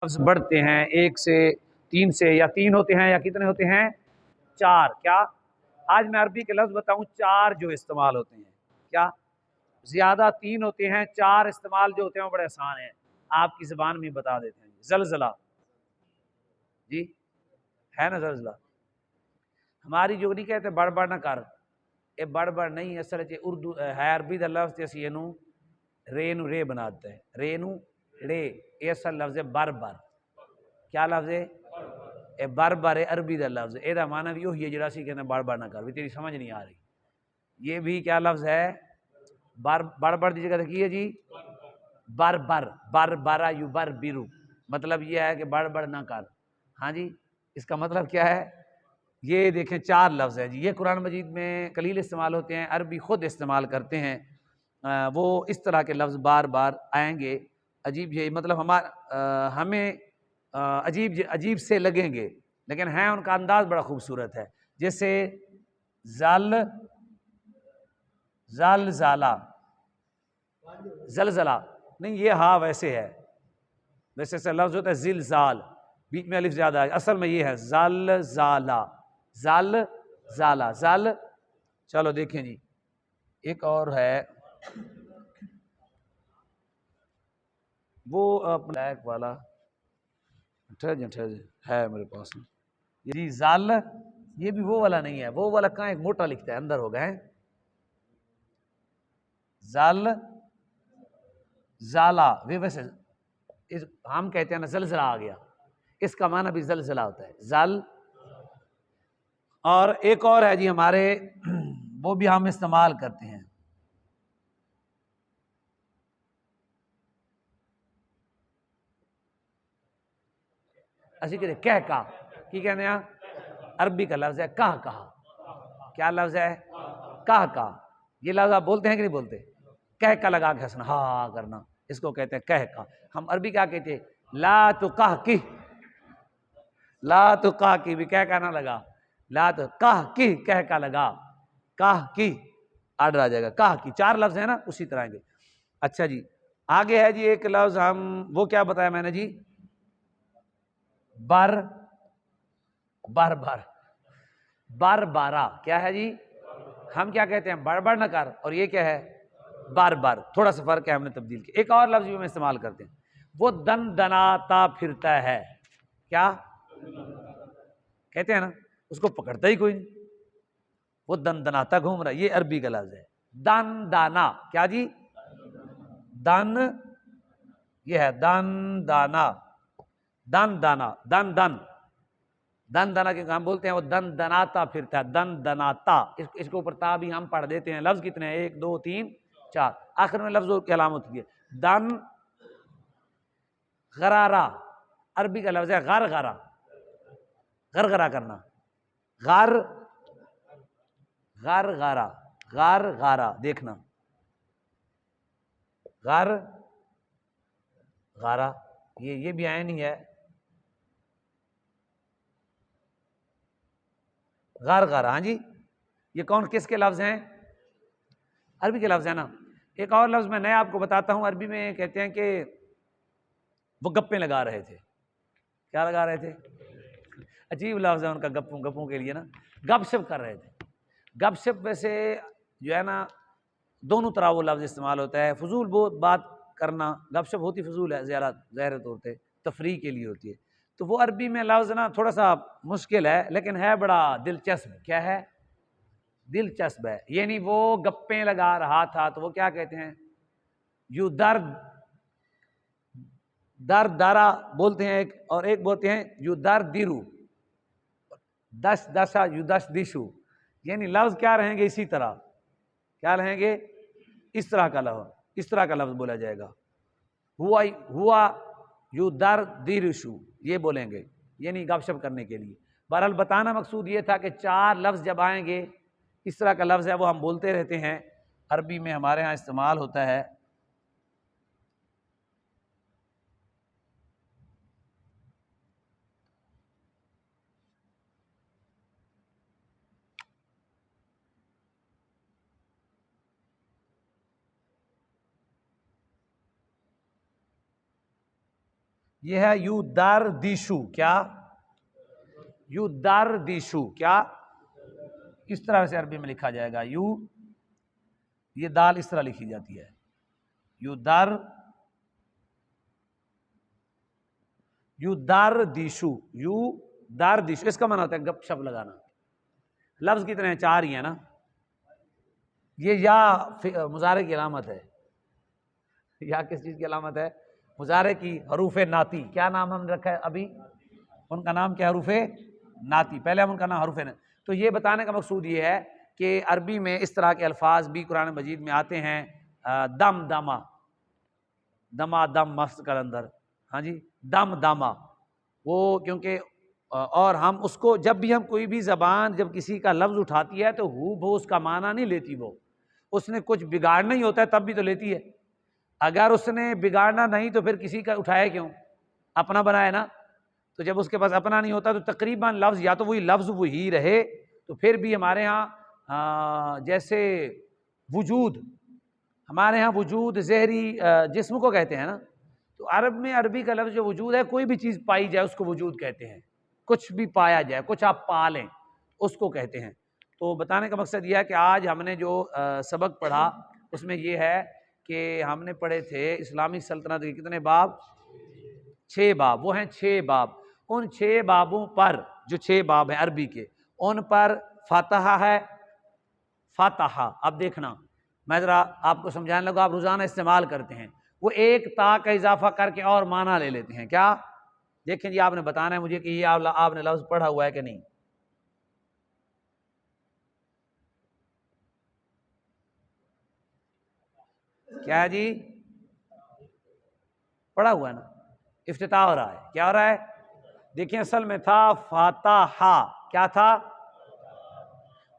لفظ بڑھتے ہیں ایک سے تین سے، یا تین ہوتے ہیں یا کتنے ہوتے ہیں؟ چار۔ کیا آج میں عربی کے لفظ بتاؤں چار جو استعمال ہوتے ہیں؟ کیا زیادہ تین ہوتے ہیں، چار استعمال جو ہوتے ہیں وہ بڑے آسان ہیں، آپ کی زبان میں بتا دیتے ہیں۔ زلزلہ، جی ہے نا زلزلہ؟ ہماری جو نہیں کہتے بڑھ بڑھ نہ کر، یہ بڑھ بڑھ نہیں، اصل اردو ہے عربی دا لفظ جیسے یہ نو رے نو رے بناتے ہیں، رے نو رے، یہ اصل لفظ ہے بر بر۔ کیا لفظ ہے؟ اے بر بر ہے عربی دا لفظ، اے دا معنی بھی وہی ہے جڑا سی کہتے ہیں بڑھ بڑھ نہ کر، بھی تیری سمجھ نہیں آ رہی۔ یہ بھی کیا لفظ ہے؟ بڑھ بڑھ دی جگہ کی ہے جی بر بر، بر برا یو بر بیرو، مطلب یہ ہے کہ بڑھ بڑھ نہ کر۔ ہاں جی، اس کا مطلب کیا ہے؟ یہ دیکھیں چار لفظ ہے جی، یہ قرآن مجید میں قلیل استعمال ہوتے ہیں، عربی خود استعمال کرتے ہیں۔ وہ اس طرح کے لفظ بار بار آئیں گے، عجیب یہ مطلب ہمیں عجیب سے لگیں گے، لیکن ہیں ان کا انداز بڑا خوبصورت ہے۔ جیسے زلزلہ، زلزلہ نہیں، یہ ہاں ویسے ہے، ویسے سے لفظ ہوتا ہے زلزال، بیچ میں الف زیادہ ہے، اصل میں یہ ہے زلزالہ، زلزالہ زل۔ چلو دیکھیں جی ایک اور ہے، وہ بلیک والا ہے میرے پاس جی، زال، یہ بھی وہ والا نہیں ہے، وہ والا کہاں ایک موٹا لکھتا ہے اندر ہو گئے زال زالا، ویسے ہم کہتے ہیں نا زلزلہ آ گیا، اس کا معنی بھی زلزلہ ہوتا ہے زل۔ اور ایک اور ہے جی ہمارے، وہ بھی ہم استعمال کرتے ہیں، اسی کہتے ہیں کہہ کا، کی کہنے ہیں؟ عربی کا لفظ ہے کہا کہا۔ کیا لفظ ہے؟ کہا کہا۔ یہ لفظ آپ بولتے ہیں کہ نہیں بولتے؟ کہہ کا لگا کے ہنسنا، ہاں کرنا، اس کو کہتے ہیں کہہ کا۔ ہم عربی کیا کہتے ہیں؟ لا تو کہہ کی، لا تو کہہ کی بھی کہہ کا نہ لگا، لا تو کہہ کی، کہہ کا لگا، کہہ کی آڈر آ جائے گا، کہہ کی۔ چار لفظ ہیں نا، اسی طرح آئیں گے۔ اچھا جی آگے ہے جی ایک لفظ، ہم وہ کیا بتایا میں نے جی؟ بر بر بر بر بارہ، کیا ہے جی؟ ہم کیا کہتے ہیں؟ بڑھ بڑھ نہ کر، اور یہ کیا ہے؟ بار بار، تھوڑا سا فرق ہے، ہم نے تبدیل کیا۔ ایک اور لفظ بھی ہم استعمال کرتے ہیں، وہ دن دناتا پھرتا ہے، کیا کہتے ہیں نا؟ اس کو پکڑتا ہی کوئی نہیں، وہ دن دناتا گھوم رہا ہے، یہ عربی کا لفظ ہے دن دانا۔ کیا جی؟ دن، یہ ہے دن دانا، دن دانا، دن دن دن دنا کے ہم بولتے ہیں وہ دن دناتا پھرتا ہے، دن دناتا، اس کے اوپر تا بھی ہم پڑھ دیتے ہیں۔ لفظ کتنے ہیں؟ ایک دو تین چار، آخر میں لفظوں کی علامت ہوتی ہے دن غرارہ، عربی کا لفظ ہے غرغرہ، غرغرہ کرنا، غر غرغرہ، غرغرہ دیکھنا، غر غارہ، یہ بھی عین ہی ہے، غرغرہ۔ ہاں جی، یہ کون کس کے لفظ ہیں؟ عربی کے لفظ ہے نا۔ ایک اور لفظ میں نیا آپ کو بتاتا ہوں، عربی میں کہتے ہیں کہ وہ گپیں لگا رہے تھے، کیا لگا رہے تھے؟ عجیب لفظ ہے ان کا، گپوں کے لیے نا، گپ شپ کر رہے تھے۔ گپ شپ ویسے جو ہے نا دونوں طرح وہ لفظ استعمال ہوتا ہے، فضول بات کرنا، گپ شپ ہوتی فضول ہے، ظاہر طور پہ تفریح کے لیے ہوتی ہے، تو وہ عربی میں لفظ نا تھوڑا سا مشکل ہے، لیکن ہے بڑا دلچسپ۔ کیا ہے؟ دلچسپ ہے، یعنی وہ گپیں لگا رہا تھا، تو وہ کیا کہتے ہیں؟ یو درد دارا بولتے ہیں ایک، اور ایک بولتے ہیں یو در دیرو، دس دسا یو دس دیشو، یعنی لفظ کیا رہیں گے؟ اسی طرح، کیا رہیں گے؟ اس طرح کا لفظ، اس طرح کا لفظ بولا جائے گا، ہوا یو در دیرشو، یہ بولیں گے، یعنی گپ شپ کرنے کے لیے۔ بہرحال بتانا مقصود یہ تھا کہ چار لفظ جب آئیں گے، اس طرح کا لفظ ہے وہ ہم بولتے رہتے ہیں، عربی میں ہمارے ہاں استعمال ہوتا ہے۔ یہ ہے یو در دیشو، کیا یو در دیشو، کیا کس طرح سے عربی میں لکھا جائے گا؟ یو، یہ دال اس طرح لکھی جاتی ہے، یو در، یو در دیشو، یو در دیشو، اس کا معنی ہوتا ہے گپ شپ لگانا۔ لفظ کتنے ہیں؟ 4 ہی ہیں نا۔ یہ یا مضارع کی علامت ہے، یا کس چیز کی علامت ہے؟ مضارع کی حروف ناتی۔ کیا نام ہم نے رکھا ہے ابھی؟ ان کا نام کیا؟ حروف ناتی۔ پہلے ہم ان کا نام حروف ناتی۔ تو یہ بتانے کا مقصود یہ ہے کہ عربی میں اس طرح کے الفاظ بھی قرآن مجید میں آتے ہیں، دم دما، دما دم مست کلندر، ہاں جی، دم دما، وہ کیونکہ اور ہم اس کو جب بھی ہم کوئی بھی زبان جب کسی کا لفظ اٹھاتی ہے تو ہو بہو اس کا معنی نہیں لیتی، وہ اس نے کچھ بگاڑنا ہی ہوتا ہے تب بھی تو لیتی ہے۔ اگر اس نے بگاڑنا نہیں تو پھر کسی کا اٹھایا کیوں؟ اپنا بنایا نا۔ تو جب اس کے پاس اپنا نہیں ہوتا تو تقریباً لفظ یا تو وہی لفظ وہی رہے۔ تو پھر بھی ہمارے ہاں جیسے وجود، ہمارے ہاں وجود ظہری جسم کو کہتے ہیں نا، تو عرب میں عربی کا لفظ جو وجود ہے، کوئی بھی چیز پائی جائے اس کو وجود کہتے ہیں، کچھ بھی پایا جائے، کچھ آپ پا لیں اس کو کہتے ہیں۔ تو بتانے کا مقصد یہ ہے کہ آج ہم نے جو سبق پڑھا اس میں یہ ہے کہ ہم نے پڑھے تھے اسلامی سلطنت کے کتنے باب؟ 6 باب، وہ ہیں 6 باب۔ ان 6 بابوں پر جو 6 باب ہیں عربی کے، ان پر فاتحہ ہے، فاتحہ۔ اب دیکھنا میں ذرا آپ کو سمجھانے لگا، آپ روزانہ استعمال کرتے ہیں، وہ ایک تا کا اضافہ کر کے اور معنی لے لیتے ہیں۔ کیا؟ دیکھیں جی، آپ نے بتانا ہے مجھے کہ یہ آپ نے لفظ پڑھا ہوا ہے کہ نہیں۔ کیا ہے جی؟ پڑھا ہوا ہے نا، افتتاح ہو رہا ہے۔ کیا ہو رہا ہے؟ دیکھیں اصل میں تھا فاتحہ، کیا تھا؟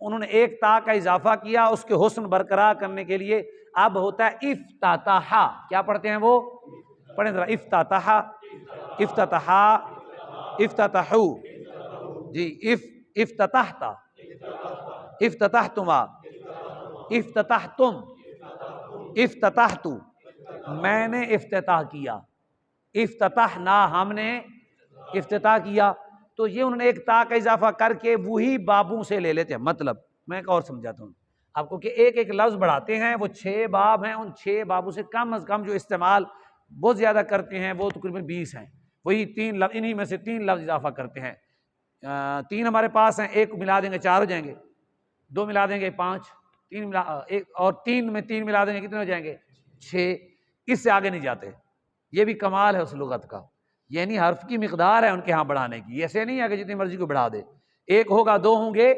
انہوں نے ایک تا کا اضافہ کیا اس کے حسن برقرار کرنے کے لیے، اب ہوتا ہے افتتاح۔ کیا پڑھتے ہیں وہ؟ پڑھیں ذرا، افتتاح، افتتاح، افتتحو، جی، افتتحت، افتتحتما، افتتحتم، افتتحت، میں نے افتتاح کیا، افتتحنا، ہم نے افتتاح کیا۔ تو یہ انہوں نے ایک تا کا اضافہ کر کے وہی بابوں سے لے لیتے ہیں۔ مطلب میں ایک اور سمجھاتا ہوں آپ کو کہ ایک ایک لفظ بڑھاتے ہیں، وہ 6 باب ہیں، ان 6 بابوں سے کم از کم جو استعمال بہت زیادہ کرتے ہیں وہ تقریباً 20 ہیں، وہی 3 لفظ، انہی میں سے 3 لفظ اضافہ کرتے ہیں۔ 3 ہمارے پاس ہیں، ایک ملا دیں گے 4 ہو جائیں گے، 2 ملا دیں گے 5، 3 ملا ایک اور 3 میں 3 ملا دیں گے کتنے ہو جائیں گے؟ 6۔ اس سے آگے نہیں جاتے۔ یہ بھی کمال ہے اس لغت کا، یعنی حرف کی مقدار ہے ان کے ہاں بڑھانے کی، ایسے نہیں ہے کہ جتنی مرضی کو بڑھا دے۔ ایک ہوگا 2 ہوں گے،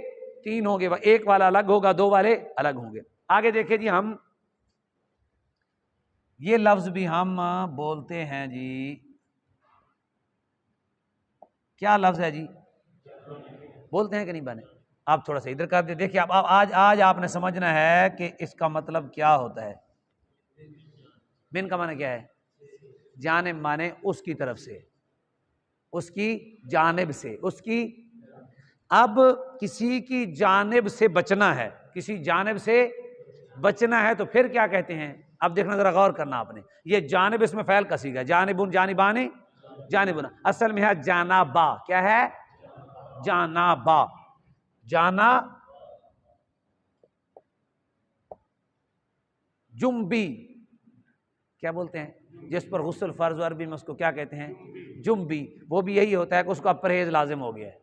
3 ہوں گے، ایک والا الگ ہوگا، 2 والے الگ ہوں گے۔ آگے دیکھیں جی، ہم یہ لفظ بھی ہم بولتے ہیں جی، کیا لفظ ہے جی؟ بولتے ہیں کہ نہیں بنے؟ آپ تھوڑا سا ادھر کر دیں، دیکھیں اب آج آپ نے سمجھنا ہے کہ اس کا مطلب کیا ہوتا ہے۔ من کا معنی کیا ہے؟ جانب، مانے اس کی طرف سے، اس کی جانب سے، اس کی، اب کسی کی جانب سے بچنا ہے، کسی جانب سے بچنا ہے تو پھر کیا کہتے ہیں؟ اب دیکھنا ذرا غور کرنا آپ نے، یہ جانب اس میں فعل کا صیغہ ہے، جانبن، جانبان، جانبن، اصل میں ہے جانبا۔ کیا ہے؟ جانبا، جانا جنبی، کیا بولتے ہیں جس پر غسل فرض، عربی میں اس کو کیا کہتے ہیں؟ جنبی۔ وہ بھی یہی ہوتا ہے کہ اس کا پرہیز لازم ہو گیا ہے،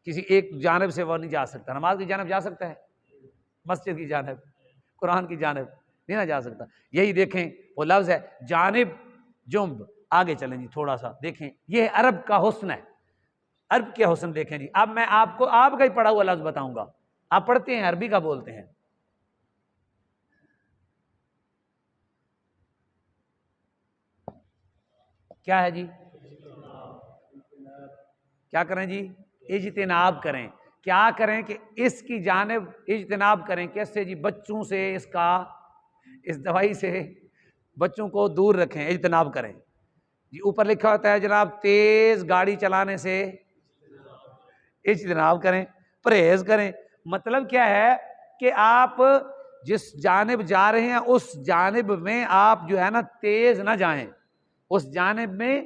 کسی ایک جانب سے وہ نہیں جا سکتا۔ نماز کی جانب جا سکتا ہے، مسجد کی جانب، قرآن کی جانب نہیں نہ جا سکتا۔ یہی دیکھیں وہ لفظ ہے جانب، جنب۔ آگے چلیں جی تھوڑا سا دیکھیں، یہ عرب کا حسن ہے، عرب کے حسن دیکھیں جی۔ اب میں آپ کو آپ کا ہی پڑھا ہوا لفظ بتاؤں گا، آپ پڑھتے ہیں عربی کا بولتے ہیں، کیا ہے جی؟ کیا کریں جی؟ اجتناب کریں۔ کیا کریں کہ اس کی جانب اجتناب کریں، کیسے جی؟ بچوں سے، اس دوائی سے بچوں کو دور رکھیں، اجتناب کریں جی۔ اوپر لکھا ہوتا ہے جناب تیز گاڑی چلانے سے اجتناب کریں، پرہیز کریں۔ مطلب کیا ہے کہ آپ جس جانب جا رہے ہیں اس جانب میں آپ جو ہے نا تیز نہ جائیں، اس جانب میں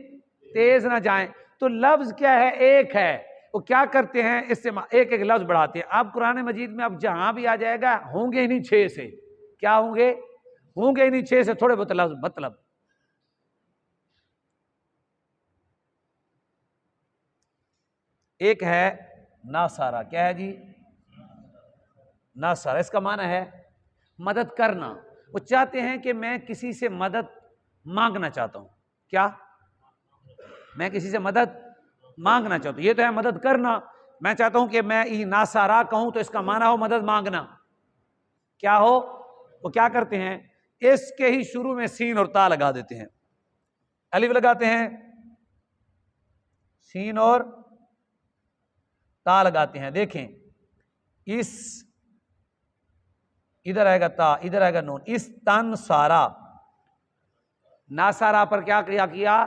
تیز نہ جائیں. تو لفظ کیا ہے؟ ایک ہے. وہ کیا کرتے ہیں؟ اس سے ایک ایک لفظ بڑھاتے ہیں. اب قرآن مجید میں اب جہاں بھی آ جائے گا ہوں گے انہیں 6 سے. کیا ہوں گے؟ ہوں گے انہیں 6 سے تھوڑے بہت لفظ. مطلب ایک ہے ناصارہ. کیا ہے جی؟ ناصارہ. اس کا معنی ہے مدد کرنا. وہ چاہتے ہیں کہ میں کسی سے مدد مانگنا چاہتا ہوں. کیا؟ میں کسی سے مدد مانگنا چاہتا ہوں. یہ تو ہے مدد کرنا. میں چاہتا ہوں کہ میں ناصارہ کہوں تو اس کا معنی ہو مدد مانگنا. کیا ہو؟ وہ کیا کرتے ہیں؟ اس کے ہی شروع میں سین اور تا لگا دیتے ہیں. الف لگاتے ہیں, سین اور تا لگاتے ہیں. دیکھیں اس ادھر آئے گا تا, ادھر آئے گا نون. اس تن سارا. ناصارہ پر کیا کیا؟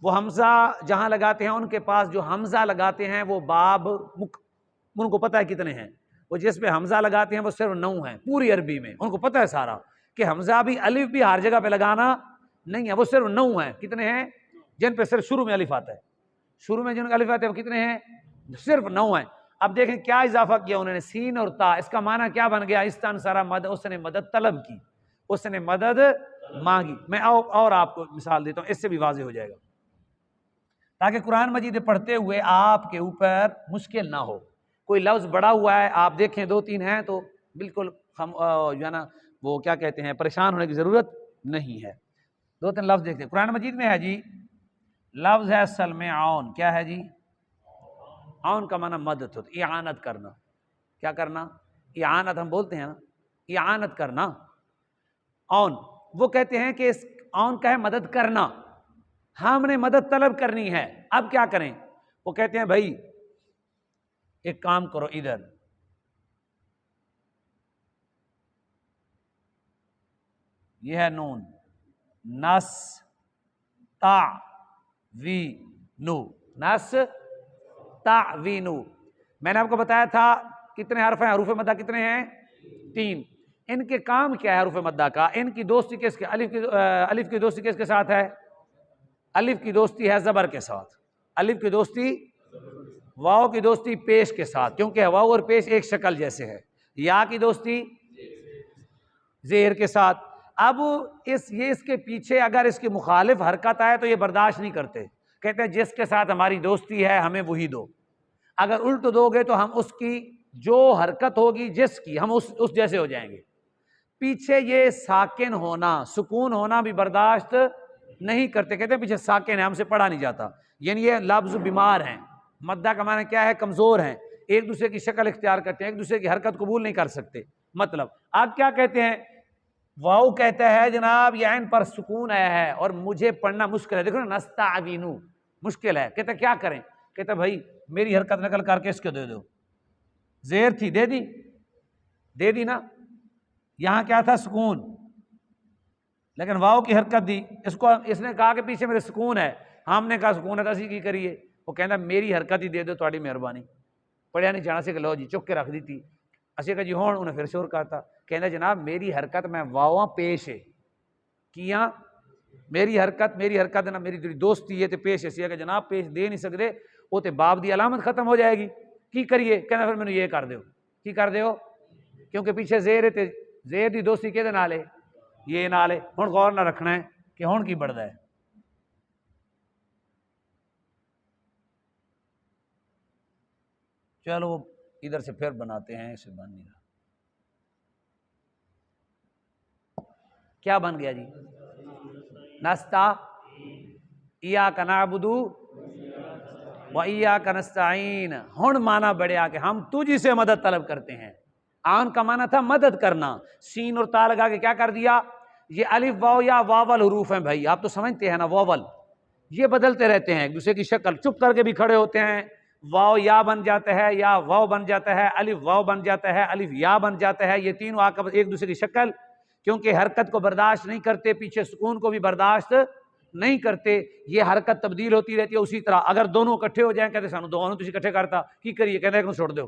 وہ حمزہ جہاں لگاتے ہیں ان کے پاس جو حمزہ لگاتے ہیں وہ باب ان کو پتہ ہے کتنے ہیں. وہ جس پہ حمزہ لگاتے ہیں وہ صرف 9 ہیں پوری عربی میں. ان کو پتہ ہے سارا کہ حمزہ بھی الف بھی ہر جگہ پہ لگانا نہیں ہے. وہ صرف 9 ہیں. کتنے ہیں؟ جن پہ صرف شروع میں الف آتا ہے. شروع میں جن کا الف آتا ہے وہ کتنے ہیں؟ صرف 9 ہیں. اب دیکھیں کیا اضافہ کیا انہوں نے, سین اور تا. اس کا معنی کیا بن گیا؟ استان سارا مدد. اس نے مدد طلب کی, اس نے مدد مانگی. میں اور آپ کو مثال دیتا ہوں, اس سے بھی واضح ہو جائے گا تاکہ قرآن مجید پڑھتے ہوئے آپ کے اوپر مشکل نہ ہو. کوئی لفظ بڑا ہوا ہے, آپ دیکھیں 2-3 ہیں تو بالکل جو ہے نا وہ کیا کہتے ہیں پریشان ہونے کی ضرورت نہیں ہے. 2-3 لفظ دیکھتے ہیں. قرآن مجید میں ہے جی لفظ ہے سلم عون. کیا ہے جی؟ عون کا معنی مدد ہوتا ہے, اعانت کرنا. کیا کرنا؟ اعانت ہم بولتے ہیں نا, اعانت کرنا. عون وہ کہتے ہیں کہ اس عون کا ہے مدد کرنا. ہم نے مدد طلب کرنی ہے. اب کیا کریں؟ وہ کہتے ہیں بھائی ایک کام کرو, ادھر یہ ہے نون, نس تا وی نو. نس تا وی نو. میں نے آپ کو بتایا تھا کتنے حرف ہیں حروف مدہ؟ کتنے ہیں؟ 3. ان کے کام کیا ہے حروف مدہ کا؟ ان کی دوستی کس کے؟ الف کی دوستی کس کے ساتھ ہے؟ الف کی دوستی ہے زبر کے ساتھ. الف کی دوستی واو کی دوستی پیش کے ساتھ, کیونکہ واو اور پیش ایک شکل جیسے ہے. یا کی دوستی زیر کے ساتھ. اب اس کے پیچھے اگر اس کی مخالف حرکت آئے تو یہ برداشت نہیں کرتے. کہتے ہیں جس کے ساتھ ہماری دوستی ہے ہمیں وہی دو. اگر الٹ دو گے تو ہم اس کی جو حرکت ہوگی جس کی ہم اس جیسے ہو جائیں گے. پیچھے یہ ساکن ہونا, سکون ہونا بھی برداشت نہیں کرتے. کہتے ہیں پیچھے ساکن ہے, ہم سے پڑھا نہیں جاتا. یعنی یہ لفظ بیمار ہیں. مدہ کا معنی کیا ہے؟ کمزور ہیں, ایک دوسرے کی شکل اختیار کرتے ہیں, ایک دوسرے کی حرکت قبول نہیں کر سکتے. مطلب آپ کیا کہتے ہیں؟ واؤ کہتا ہے جناب یہ عین پر سکون آیا ہے اور مجھے پڑھنا مشکل ہے. دیکھو نا, نستعینو مشکل ہے. کہتے کیا کریں؟ کہتے بھائی میری حرکت نقل کر کے اس کو دے دو. زیر تھی دے دی نا, یہاں کیا تھا؟ سکون, لیکن واؤ کی حرکت دی. اس نے کہا کہ پیچھے میرے سکون ہے. ہم نے کہا سکون ہے تو اسی کی کریے. وہ کہنا میری حرکت ہی دے دو, تھوڑی مہربانی. پڑھیا نہیں جانا سے کہ لو جی چک کے رکھ دی تھی. اسی کا جی ہون انہیں پھر شور کرتا. کہنا جناب میری حرکت میں واواں پیش ہے کیا, میری حرکت نا میری دوستی ہے تے پیش ہے کہ جناب پیش دے نہیں سکتے. وہ تے باب دی علامت ختم ہو جائے گی. کی کریے؟ کہنا پھر میں یہ کر دیو. کی کر دیو؟ کیونکہ پیچھے زیر ہے تے زیر دی دوستی کے نال ہے, یہ نال ہے. ہن غور نہ رکھنا ہے کہ ہن کی بڑھدا ہے. چلو ادھر سے پھر بناتے ہیں, اسے بن نہیں رہا. کیا بن گیا جی؟ نستا ایاک نعبد و ایاک نستعین. ہن مانا بڑھیا کہ ہم تجھ سے مدد طلب کرتے ہیں. آن کا مانا تھا مدد کرنا. سین اور تا لگا کے کیا کر دیا؟ یہ الف واو یا واول حروف ہیں بھائی, آپ تو سمجھتے ہیں نا. واول یہ بدلتے رہتے ہیں ایک دوسرے کی شکل, چپ کر کے بھی کھڑے ہوتے ہیں. واو یا بن جاتا ہے, یا واو بن جاتا ہے, الف واو بن جاتا ہے, الف یا بن جاتا ہے. یہ تینوں آ کر ایک دوسرے کی شکل, کیونکہ حرکت کو برداشت نہیں کرتے, پیچھے سکون کو بھی برداشت نہیں کرتے. یہ حرکت تبدیل ہوتی رہتی ہے. اسی طرح اگر دونوں اکٹھے ہو جائیں, کہتے سانو دونوں تسی اکٹھے کرتا کی کریے؟ کہتے ایک نو چھوڑ دو,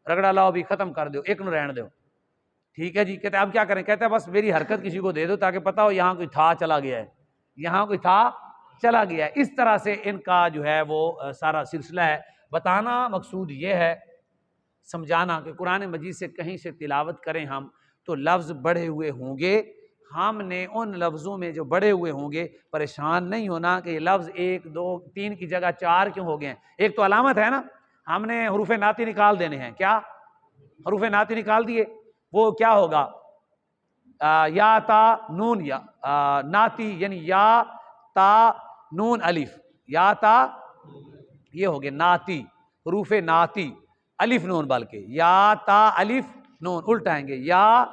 رگڑا لاؤ بھی ختم کر دو, ایک نو رہن دو. ٹھیک ہے جی. کہتے اب کیا کریں؟ کہتے ہیں بس میری حرکت کسی کو دے دو تاکہ پتہ ہو یہاں کوئی تھا چلا گیا ہے, یہاں کوئی تھا چلا گیا ہے۔ اس طرح سے ان کا جو ہے وہ سارا سلسلہ ہے۔ بتانا مقصود یہ ہے، سمجھانا کہ قرآن مجید سے کہیں سے تلاوت کریں ہم تو لفظ بڑھے ہوئے ہوں گے، ہم نے ان لفظوں میں جو بڑھے ہوئے ہوں گے پریشان نہیں ہونا کہ یہ لفظ 1 2 3 کی جگہ 4 کیوں ہو گئے ہیں۔ ایک تو علامت ہے نا، ہم نے حروف نعتی نکال دینے ہیں۔ کیا حروف نعتی نکال دیے؟ وہ کیا ہوگا؟ یا تا نون یا نعتی، یعنی یا تا نون الف، یا تا یہ ہو گئے نعتی، حروف نعتی، الف نون، بلکہ یا تا الف نون الٹائیں گے، یا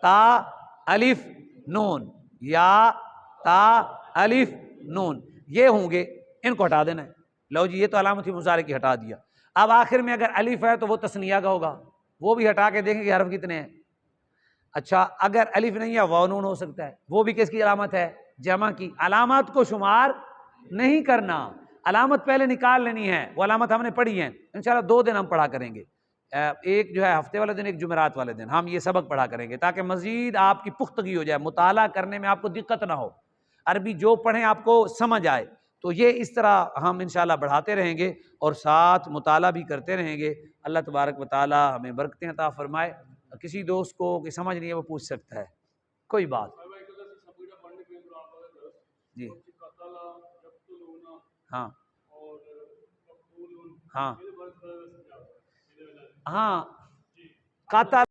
تا الف نون، یا تا الف نون، یہ ہوں گے، ان کو ہٹا دینا ہے۔ لو جی، یہ تو علامت ہی مضارع کی ہٹا دیا۔ اب آخر میں اگر الف ہے تو وہ تثنیہ کا ہوگا، وہ بھی ہٹا کے دیکھیں کہ حرف کتنے ہیں۔ اچھا، اگر الف نہیں ہے واو نون ہو سکتا ہے، وہ بھی کس کی علامت ہے؟ جمع کی۔ علامات کو شمار نہیں کرنا، علامت پہلے نکال لینی ہے۔ وہ علامت ہم نے پڑھی ہیں، انشاءاللہ 2 دن ہم پڑھا کریں گے، ایک جو ہے ہفتے والے دن، ایک جمعرات والے دن ہم یہ سبق پڑھا کریں گے، تاکہ مزید آپ کی پختگی ہو جائے، مطالعہ کرنے میں آپ کو دقت نہ ہو، عربی جو پڑھیں آپ کو سمجھ آئے۔ تو یہ اس طرح ہم انشاءاللہ بڑھاتے رہیں گے اور ساتھ مطالعہ بھی کرتے رہیں گے۔ اللہ تبارک و تعالی ہمیں برکتیں عطا فرمائے۔ کسی دوست کو کہ سمجھ نہیں ہے وہ پوچھ سکتا ہے، کوئی بات جی۔ ہاں ہاں ہاں، قاتل